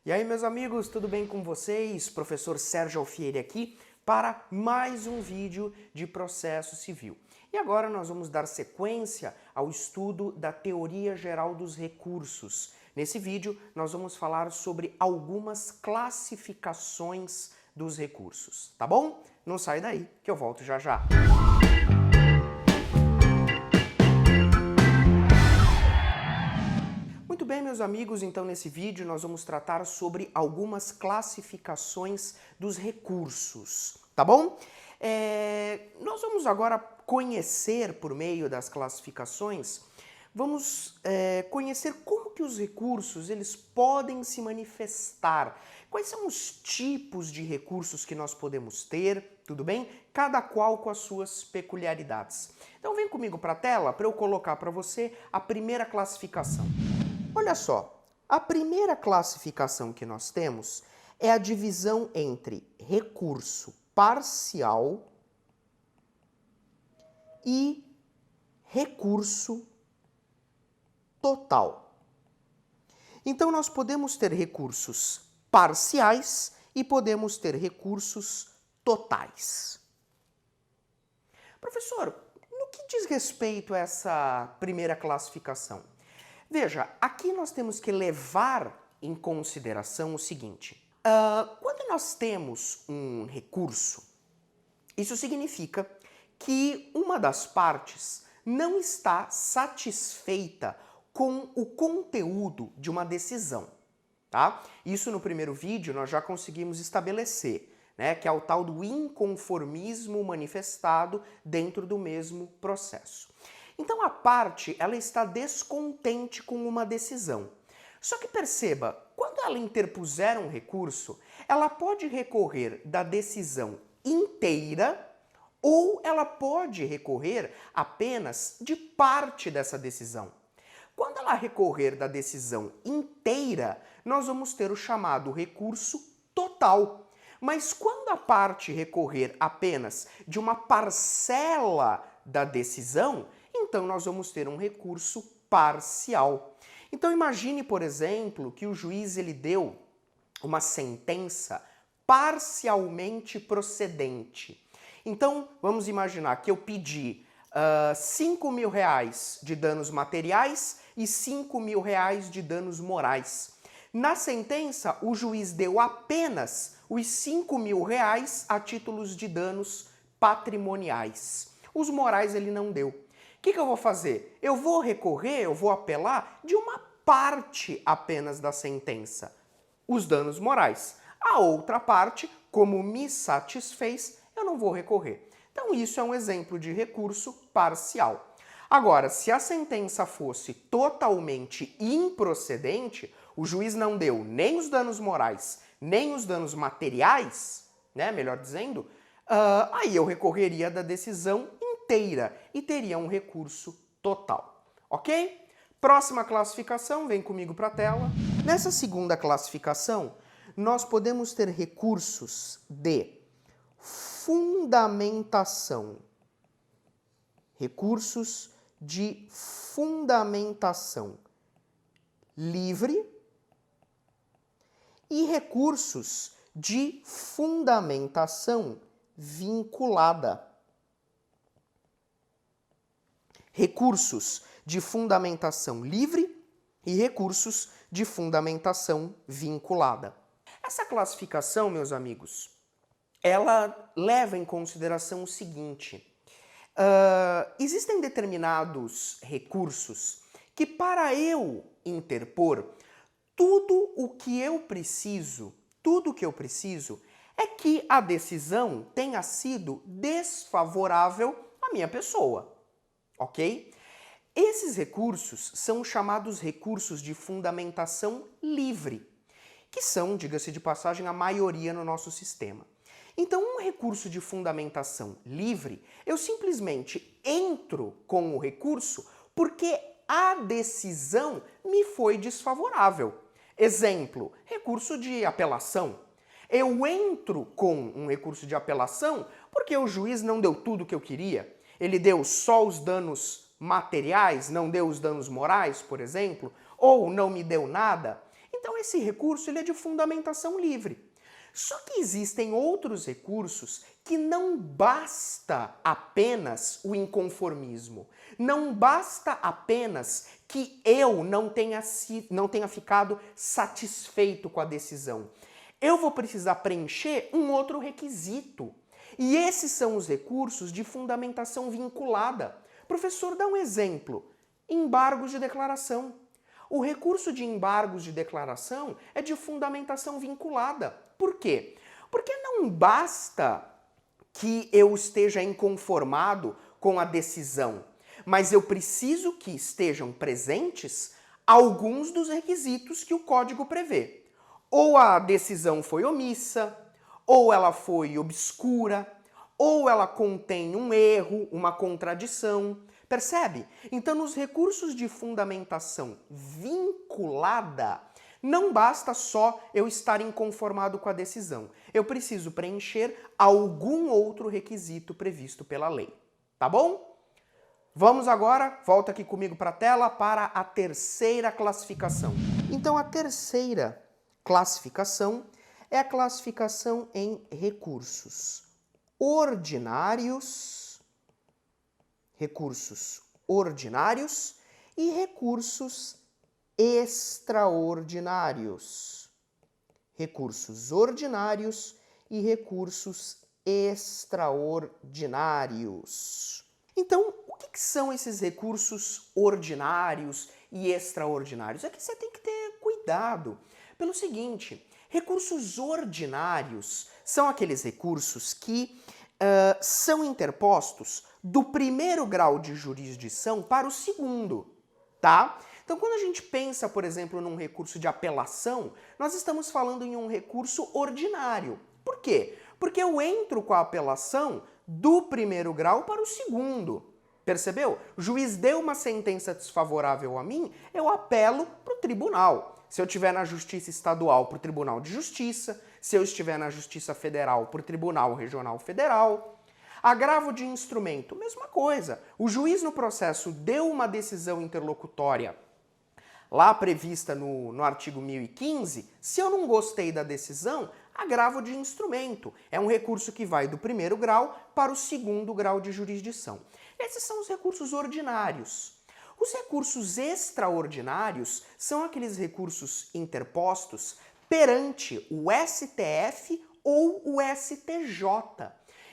E aí, meus amigos, tudo bem com vocês? Professor Sérgio Alfieri aqui para mais um vídeo de processo civil. E agora nós vamos dar sequência ao estudo da teoria geral dos recursos. Nesse vídeo, nós vamos falar sobre algumas classificações dos recursos, tá bom? Não sai daí, que eu volto já já. Muito bem, meus amigos, então nesse vídeo nós vamos tratar sobre algumas classificações dos recursos, tá bom? Nós vamos agora conhecer, por meio das classificações, vamos conhecer como que os recursos eles podem se manifestar, quais são os tipos de recursos que nós podemos ter, tudo bem? Cada qual com as suas peculiaridades. Então vem comigo para a tela para eu colocar para você a primeira classificação. Olha só, a primeira classificação que nós temos é a divisão entre recurso parcial e recurso total. Então nós podemos ter recursos parciais e podemos ter recursos totais. Professor, no que diz respeito a essa primeira classificação? Veja, aqui nós temos que levar em consideração o seguinte. Quando nós temos um recurso, isso significa que uma das partes não está satisfeita com o conteúdo de uma decisão, tá? Isso no primeiro vídeo nós já conseguimos estabelecer, né, que é o tal do inconformismo manifestado dentro do mesmo processo. Então a parte ela está descontente com uma decisão. Só que perceba, quando ela interpuser um recurso, ela pode recorrer da decisão inteira ou ela pode recorrer apenas de parte dessa decisão. Quando ela recorrer da decisão inteira, nós vamos ter o chamado recurso total. Mas quando a parte recorrer apenas de uma parcela da decisão, então nós vamos ter um recurso parcial. Então imagine, por exemplo, que o juiz ele deu uma sentença parcialmente procedente. Então vamos imaginar que eu pedi 5 mil reais de danos materiais e 5 mil reais de danos morais. Na sentença, o juiz deu apenas os 5 mil reais a títulos de danos patrimoniais. Os morais ele não deu. O que eu vou fazer? Eu vou recorrer, eu vou apelar de uma parte apenas da sentença, os danos morais. A outra parte, como me satisfez, eu não vou recorrer. Então isso é um exemplo de recurso parcial. Agora, se a sentença fosse totalmente improcedente, o juiz não deu nem os danos morais, nem os danos materiais, né, melhor dizendo, aí eu recorreria da decisão inteira e teria um recurso total, ok? Próxima classificação, vem comigo para a tela. Nessa segunda classificação, nós podemos ter recursos de fundamentação. Recursos de fundamentação livre e recursos de fundamentação vinculada. Recursos de fundamentação livre e recursos de fundamentação vinculada. Essa classificação, meus amigos, ela leva em consideração o seguinte. Existem determinados recursos que, para eu interpor, tudo o que eu preciso é que a decisão tenha sido desfavorável à minha pessoa, ok? Esses recursos são chamados recursos de fundamentação livre, que são, diga-se de passagem, a maioria no nosso sistema. Então, um recurso de fundamentação livre, eu simplesmente entro com o recurso porque a decisão me foi desfavorável. Exemplo, recurso de apelação. Eu entro com um recurso de apelação porque o juiz não deu tudo o que eu queria. Ele deu só os danos materiais, não deu os danos morais, por exemplo, ou não me deu nada. Então, Então esse recurso ele é de fundamentação livre. Só que existem outros recursos que não basta apenas o inconformismo. Não basta apenas que eu não tenha ficado satisfeito com a decisão. Eu vou precisar preencher um outro requisito. E esses são os recursos de fundamentação vinculada. Professor, dá um exemplo. Embargos de declaração. O recurso de embargos de declaração é de fundamentação vinculada. Por quê? Porque não basta que eu esteja inconformado com a decisão, mas eu preciso que estejam presentes alguns dos requisitos que o código prevê. Ou a decisão foi omissa, ou ela foi obscura, ou ela contém um erro, uma contradição. Percebe? Então, nos recursos de fundamentação vinculada, não basta só eu estar inconformado com a decisão. Eu preciso preencher algum outro requisito previsto pela lei. Tá bom? Vamos agora, volta aqui comigo para a tela, para a terceira classificação. Então, a terceira classificação é a classificação em recursos ordinários e recursos extraordinários. Recursos ordinários e recursos extraordinários. Então, o que são esses recursos ordinários e extraordinários? É que você tem que ter cuidado. Pelo seguinte, recursos ordinários são aqueles recursos que são interpostos do primeiro grau de jurisdição para o segundo, tá? Então, quando a gente pensa, por exemplo, num recurso de apelação, nós estamos falando em um recurso ordinário. Por quê? Porque eu entro com a apelação do primeiro grau para o segundo. Percebeu? O juiz deu uma sentença desfavorável a mim, eu apelo para o tribunal. Se eu estiver na Justiça Estadual, para o Tribunal de Justiça. Se eu estiver na Justiça Federal, para o Tribunal Regional Federal. Agravo de instrumento, mesma coisa. O juiz no processo deu uma decisão interlocutória lá prevista no artigo 1015. Se eu não gostei da decisão, agravo de instrumento. É um recurso que vai do primeiro grau para o segundo grau de jurisdição. Esses são os recursos ordinários. Os recursos extraordinários são aqueles recursos interpostos perante o STF ou o STJ.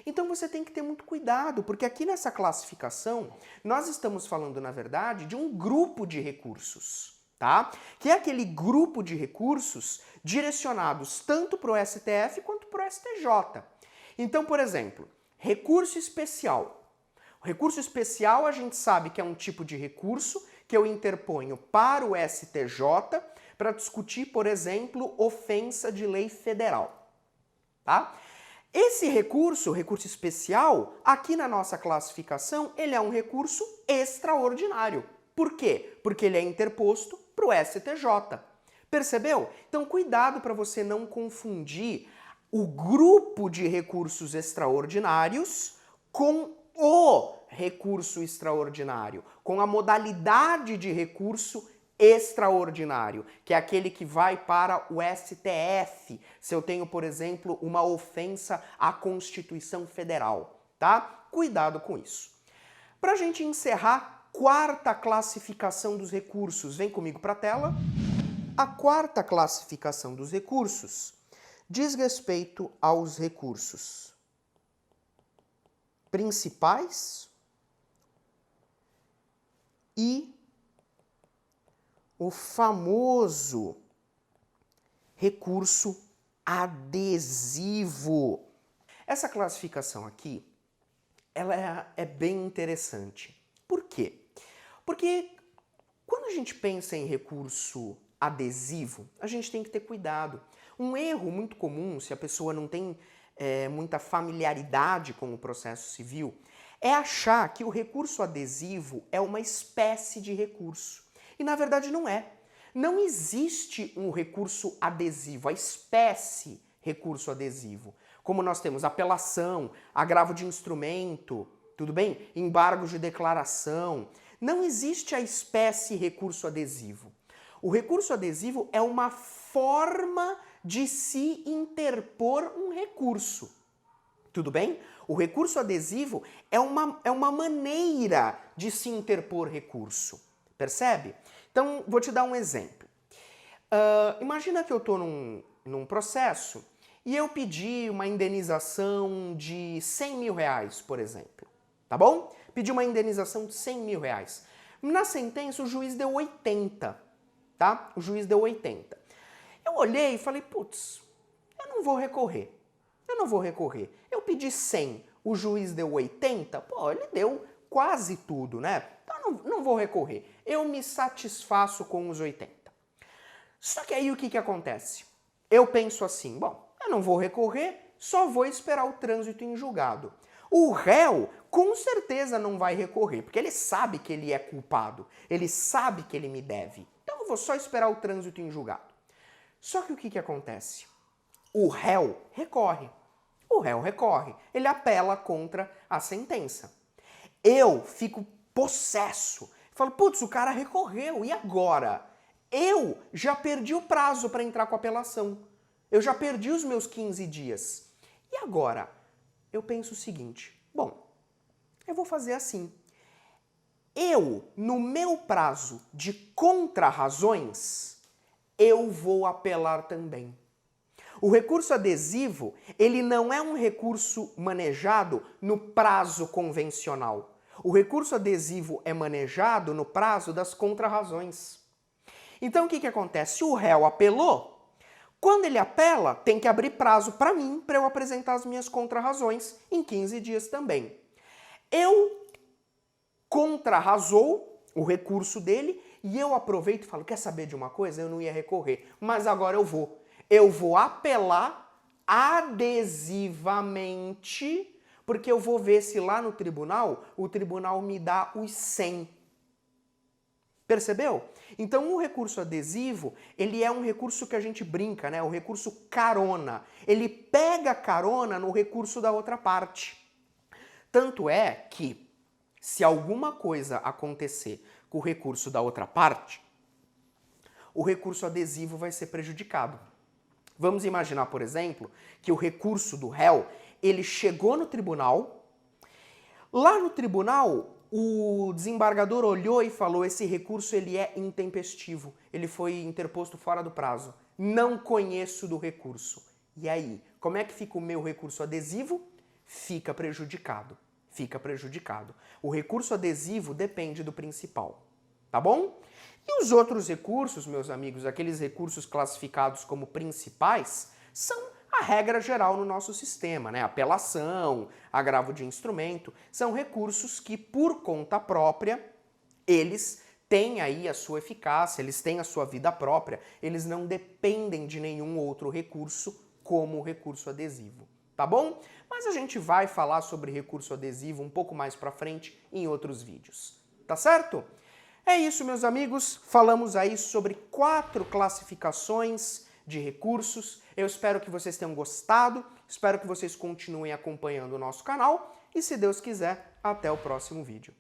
Então você tem que ter muito cuidado, porque aqui nessa classificação nós estamos falando, na verdade, de um grupo de recursos, tá? Que é aquele grupo de recursos direcionados tanto para o STF quanto para o STJ. Então, por exemplo, recurso especial. O recurso especial a gente sabe que é um tipo de recurso que eu interponho para o STJ para discutir, por exemplo, ofensa de lei federal, tá? Esse recurso, o recurso especial, aqui na nossa classificação, ele é um recurso extraordinário. Por quê? Porque ele é interposto para o STJ. Percebeu? Então, cuidado para você não confundir o grupo de recursos extraordinários com o recurso extraordinário, com a modalidade de recurso extraordinário, que é aquele que vai para o STF, se eu tenho, por exemplo, uma ofensa à Constituição Federal, tá? Cuidado com isso. Para a gente encerrar, quarta classificação dos recursos. Vem comigo para a tela. A quarta classificação dos recursos diz respeito aos recursos principais e o famoso recurso adesivo. Essa classificação aqui, ela é bem interessante. Por quê? Porque quando a gente pensa em recurso adesivo, a gente tem que ter cuidado. Um erro muito comum, se a pessoa não tem muita familiaridade com o processo civil, é achar que o recurso adesivo é uma espécie de recurso. E na verdade não é. Não existe um recurso adesivo, a espécie recurso adesivo. Como nós temos apelação, agravo de instrumento, tudo bem? Embargo de declaração. Não existe a espécie recurso adesivo. O recurso adesivo é uma forma de se interpor um recurso. Tudo bem? O recurso adesivo é uma maneira de se interpor recurso. Percebe? Então, vou te dar um exemplo. Imagina que eu estou num processo e eu pedi uma indenização de 100 mil reais, por exemplo. Tá bom? Pedi uma indenização de 100 mil reais. Na sentença, o juiz deu 80. Tá? O juiz deu 80. Eu olhei e falei, putz, eu não vou recorrer. Eu não vou recorrer. Eu pedi 100, o juiz deu 80, pô, ele deu quase tudo, né? Então não vou recorrer. Eu me satisfaço com os 80. Só que aí o que acontece? Eu penso assim, bom, eu não vou recorrer, só vou esperar o trânsito em julgado. O réu com certeza não vai recorrer, porque ele sabe que ele é culpado, ele sabe que ele me deve. Então eu vou só esperar o trânsito em julgado. Só que o que acontece? O réu recorre. O réu recorre. Ele apela contra a sentença. Eu fico possesso. Falo, putz, o cara recorreu, e agora? Eu já perdi o prazo para entrar com a apelação. Eu já perdi os meus 15 dias. E agora? Eu penso o seguinte, bom, eu vou fazer assim. Eu, no meu prazo de contrarrazões, eu vou apelar também. O recurso adesivo, ele não é um recurso manejado no prazo convencional. O recurso adesivo é manejado no prazo das contrarrazões. Então o que acontece? O réu apelou. Quando ele apela, tem que abrir prazo para mim, para eu apresentar as minhas contrarrazões em 15 dias também. Eu contrarrazou o recurso dele e eu aproveito e falo, quer saber de uma coisa? Eu não ia recorrer, mas agora eu vou. Eu vou apelar adesivamente, porque eu vou ver se lá no tribunal, o tribunal me dá os 100. Percebeu? Então o recurso adesivo, ele é um recurso que a gente brinca, né? O recurso carona. Ele pega carona no recurso da outra parte. Tanto é que, se alguma coisa acontecer com o recurso da outra parte, o recurso adesivo vai ser prejudicado. Vamos imaginar, por exemplo, que o recurso do réu, ele chegou no tribunal, lá no tribunal o desembargador olhou e falou, esse recurso ele é intempestivo, ele foi interposto fora do prazo, não conheço do recurso. E aí, como é que fica o meu recurso adesivo? Fica prejudicado, fica prejudicado. O recurso adesivo depende do principal, tá bom? E os outros recursos, meus amigos, aqueles recursos classificados como principais, são a regra geral no nosso sistema, né? Apelação, agravo de instrumento, são recursos que, por conta própria, eles têm aí a sua eficácia, eles têm a sua vida própria, eles não dependem de nenhum outro recurso como o recurso adesivo, tá bom? Mas a gente vai falar sobre recurso adesivo um pouco mais pra frente em outros vídeos, tá certo? É isso, meus amigos, falamos aí sobre 4 classificações de recursos. Eu espero que vocês tenham gostado, espero que vocês continuem acompanhando o nosso canal e, se Deus quiser, até o próximo vídeo.